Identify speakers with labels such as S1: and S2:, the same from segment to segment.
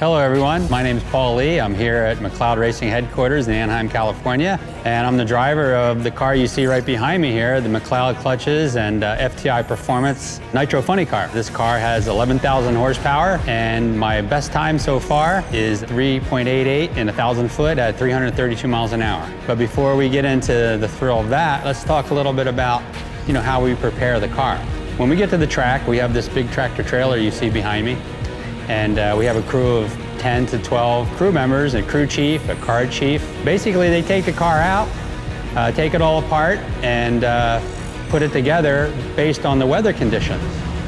S1: Hello everyone, my name is Paul Lee. I'm here at McLeod Racing Headquarters in Anaheim, California, and I'm the driver of the car you see right behind me here, the McLeod clutches and FTI Performance Nitro Funny Car. This car has 11,000 horsepower, and my best time so far is 3.88 in 1,000 foot at 332 miles an hour. But before we get into the thrill of that, let's talk a little bit about how we prepare the car. When we get to the track, we have this big tractor trailer you see behind me. And we have a crew of 10 to 12 crew members, a crew chief, a car chief. Basically, they take the car out, take it all apart, and put it together based on the weather conditions.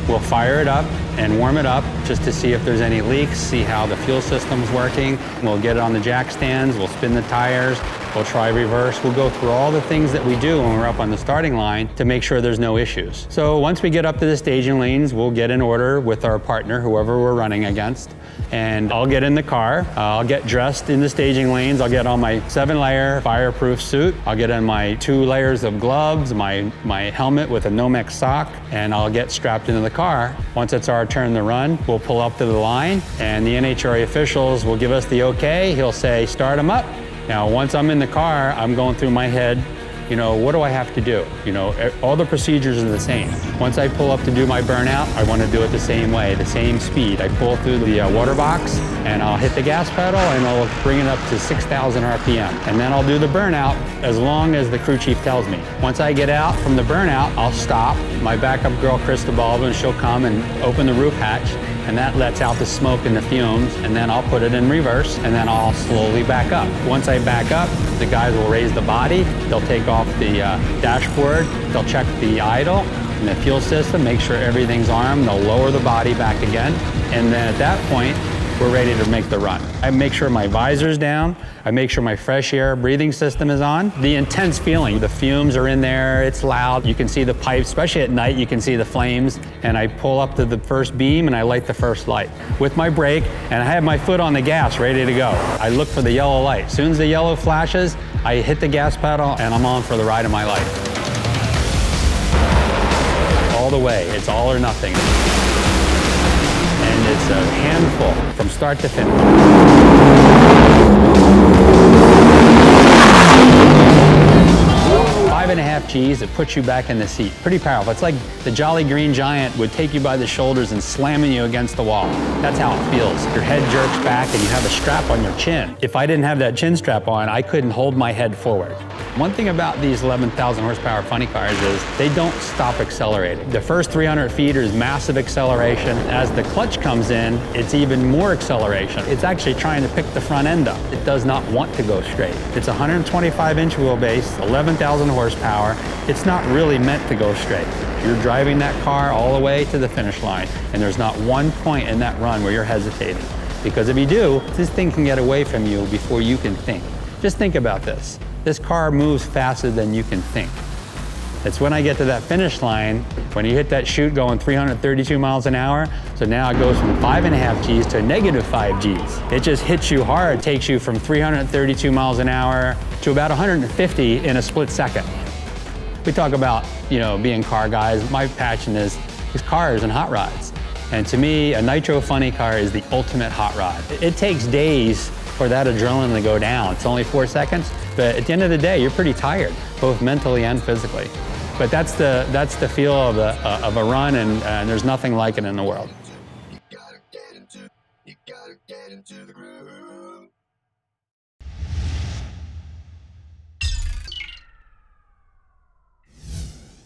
S1: We'll fire it up and warm it up just to see if there's any leaks, see how the fuel system's working. We'll get it on the jack stands, we'll spin the tires, we'll try reverse. We'll go through all the things that we do when we're up on the starting line to make sure there's no issues. So once we get up to the staging lanes, we'll get in order with our partner, whoever we're running against, and I'll get in the car, I'll get dressed in the staging lanes, I'll get on my 7-layer fireproof suit, I'll get in my 2 layers of gloves, my helmet with a Nomex sock, and I'll get strapped into the car. Once it's our turn to run, we'll pull up to the line, and the NHRA officials will give us the okay. He'll say, start them up. Now, once I'm in the car, I'm going through my head, what do I have to do? All the procedures are the same. Once I pull up to do my burnout, I want to do it the same way, the same speed. I pull through the water box, and I'll hit the gas pedal, and I'll bring it up to 6,000 RPM. And then I'll do the burnout as long as the crew chief tells me. Once I get out from the burnout, I'll stop. My backup girl, Cristobal, and she'll come and open the roof hatch, and that lets out the smoke and the fumes, and then I'll put it in reverse, and then I'll slowly back up. Once I back up, the guys will raise the body, they'll take off the dashboard, they'll check the idle and the fuel system, make sure everything's armed, they'll lower the body back again, and then at that point, we're ready to make the run. I make sure my visor's down, I make sure my fresh air breathing system is on. The intense feeling, the fumes are in there, it's loud, you can see the pipes, especially at night, you can see the flames, and I pull up to the first beam and I light the first light with my brake, and I have my foot on the gas ready to go. I look for the yellow light. As soon as the yellow flashes, I hit the gas pedal and I'm on for the ride of my life. All the way, it's all or nothing. And it's a handful from start to finish. 5.5 Gs, it puts you back in the seat. Pretty powerful. It's like the Jolly Green Giant would take you by the shoulders and slamming you against the wall. That's how it feels. Your head jerks back and you have a strap on your chin. If I didn't have that chin strap on, I couldn't hold my head forward. One thing about these 11,000 horsepower funny cars is they don't stop accelerating. The first 300 feet is massive acceleration. As the clutch comes in, it's even more acceleration. It's actually trying to pick the front end up. It does not want to go straight. It's a 125-inch wheelbase, 11,000 horsepower. It's not really meant to go straight. You're driving that car all the way to the finish line, and there's not one point in that run where you're hesitating. Because if you do, this thing can get away from you before you can think. Just think about this. This car moves faster than you can think. It's when I get to that finish line, when you hit that chute going 332 miles an hour, so now it goes from 5.5 Gs to -5 Gs. It just hits you hard, takes you from 332 miles an hour to about 150 in a split second. We talk about, being car guys. My passion is cars and hot rods. And to me, a Nitro Funny Car is the ultimate hot rod. It takes days for that adrenaline to go down. It's only 4 seconds, but at the end of the day, you're pretty tired, both mentally and physically. But that's the feel of a run, and there's nothing like it in the world. You gotta get into the groove.